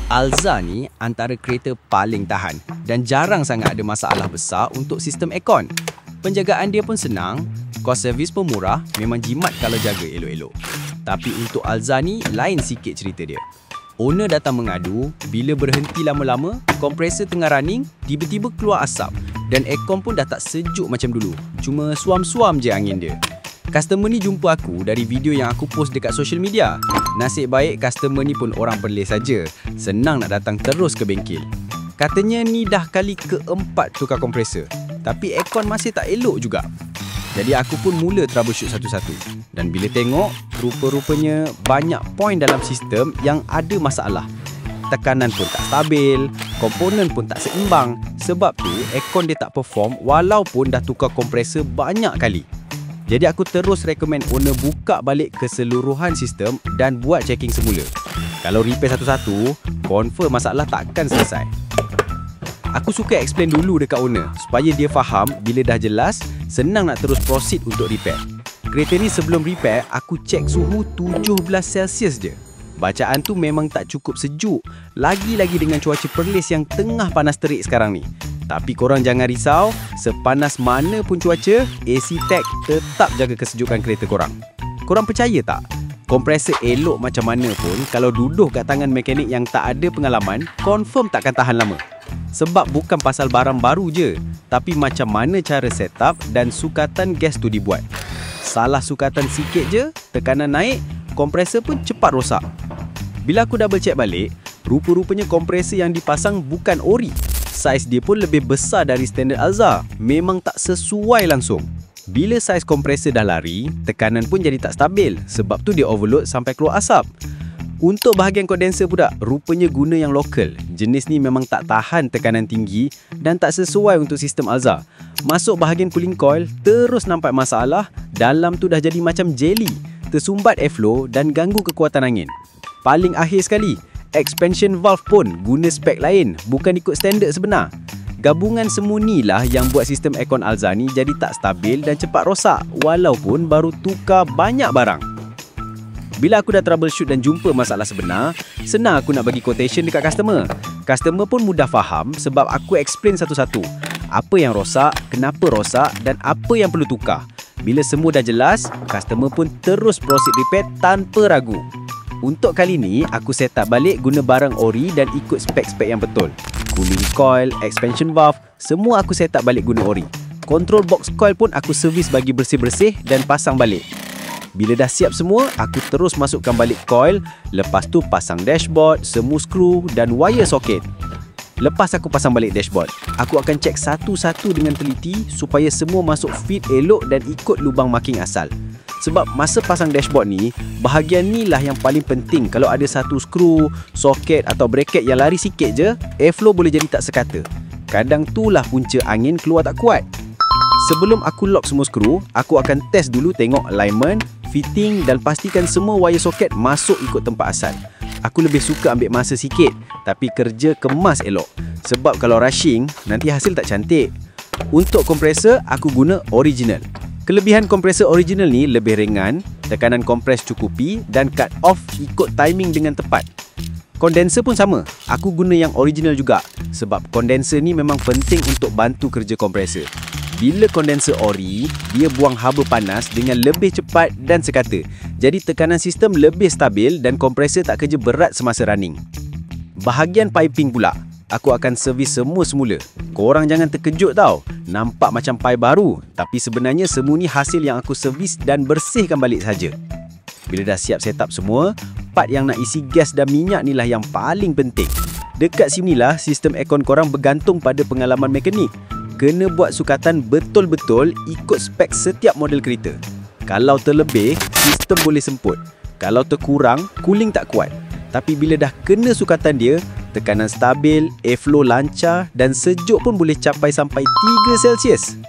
Alza ni antara kereta paling tahan dan jarang sangat ada masalah besar untuk sistem aircon. Penjagaan dia pun senang, kos servis pun murah, memang jimat kalau jaga elok-elok. Tapi untuk Alza ni lain sikit cerita dia. Owner datang mengadu, bila berhenti lama-lama, kompresor tengah running, tiba-tiba keluar asap dan aircon pun dah tak sejuk macam dulu. Cuma suam-suam je angin dia. Customer ni jumpa aku dari video yang aku post dekat social media. Nasib baik customer ni pun orang Perlis saja. Senang nak datang terus ke bengkel. Katanya ni dah kali keempat tukar kompresor. Tapi aircon masih tak elok juga. Jadi aku pun mula troubleshoot satu-satu. Dan bila tengok, rupa-rupanya banyak poin dalam sistem yang ada masalah. Tekanan pun tak stabil, komponen pun tak seimbang. Sebab tu aircon dia tak perform walaupun dah tukar kompresor banyak kali. Jadi aku terus recommend owner buka balik keseluruhan sistem dan buat checking semula. Kalau repair satu-satu, confirm masalah takkan selesai. Aku suka explain dulu dekat owner supaya dia faham bila dah jelas, senang nak terus proceed untuk repair. Kereta ni sebelum repair, aku check suhu 17 Celsius je. Bacaan tu memang tak cukup sejuk, lagi-lagi dengan cuaca Perlis yang tengah panas terik sekarang ni. Tapi korang jangan risau, sepanas mana pun cuaca, AC Tech tetap jaga kesejukan kereta korang. Korang percaya tak? Kompresor elok macam mana pun, kalau duduk kat tangan mekanik yang tak ada pengalaman, confirm takkan tahan lama. Sebab bukan pasal barang baru je, tapi macam mana cara setup dan sukatan gas tu dibuat. Salah sukatan sikit je, tekanan naik, kompresor pun cepat rosak. Bila aku double check balik, rupa-rupanya kompresor yang dipasang bukan ori. Saiz dia pun lebih besar dari standard Alza. Memang tak sesuai langsung. Bila saiz kompresor dah lari, tekanan pun jadi tak stabil. Sebab tu dia overload sampai keluar asap. Untuk bahagian kondenser pula, rupanya guna yang lokal. Jenis ni memang tak tahan tekanan tinggi dan tak sesuai untuk sistem Alza. Masuk bahagian cooling coil, terus nampak masalah. Dalam tu dah jadi macam jelly. Tersumbat airflow dan ganggu kekuatan angin. Paling akhir sekali, expansion valve pun guna spek lain, bukan ikut standard sebenar. Gabungan semua ni lah yang buat sistem aircon Alza ni jadi tak stabil dan cepat rosak walaupun baru tukar banyak barang. Bila aku dah troubleshoot dan jumpa masalah sebenar, senang aku nak bagi quotation dekat customer. Customer pun mudah faham sebab aku explain satu-satu. Apa yang rosak, kenapa rosak dan apa yang perlu tukar. Bila semua dah jelas, customer pun terus proceed repair tanpa ragu. Untuk kali ni, aku set up balik guna barang ori dan ikut spek-spek yang betul. Cooling coil, expansion valve, semua aku set up balik guna ori. Control box coil pun aku servis bagi bersih-bersih dan pasang balik. Bila dah siap semua, aku terus masukkan balik coil, lepas tu pasang dashboard, semua skru dan wire soket. Lepas aku pasang balik dashboard, aku akan cek satu-satu dengan teliti supaya semua masuk fit elok dan ikut lubang marking asal. Sebab masa pasang dashboard ni, bahagian ni lah yang paling penting. Kalau ada satu skru, soket atau bracket yang lari sikit je, airflow boleh jadi tak sekata. Kadang tu lah punca angin keluar tak kuat. Sebelum aku lock semua skru, aku akan test dulu tengok alignment, fitting dan pastikan semua wire soket masuk ikut tempat asal. Aku lebih suka ambil masa sikit, tapi kerja kemas elok. Sebab kalau rushing, nanti hasil tak cantik. Untuk kompresor, aku guna original. Kelebihan kompresor original ni lebih ringan, tekanan kompres cukupi dan cut off ikut timing dengan tepat. Kondenser pun sama, aku guna yang original juga sebab kondenser ni memang penting untuk bantu kerja kompresor. Bila kondenser ori, dia buang haba panas dengan lebih cepat dan sekata. Jadi tekanan sistem lebih stabil dan kompresor tak kerja berat semasa running. Bahagian piping pula, aku akan servis semua semula. Korang jangan terkejut tau. Nampak macam pai baru, tapi sebenarnya semua ni hasil yang aku servis dan bersihkan balik saja. Bila dah siap setup semua, part yang nak isi gas dan minyak ni lah yang paling penting. Dekat sinilah sistem aircon korang bergantung pada pengalaman mekanik. Kena buat sukatan betul-betul ikut spek setiap model kereta. Kalau terlebih, sistem boleh semput. Kalau terkurang, cooling tak kuat. Tapi bila dah kena sukatan dia, tekanan stabil, airflow lancar dan sejuk pun boleh capai sampai 3 Celsius.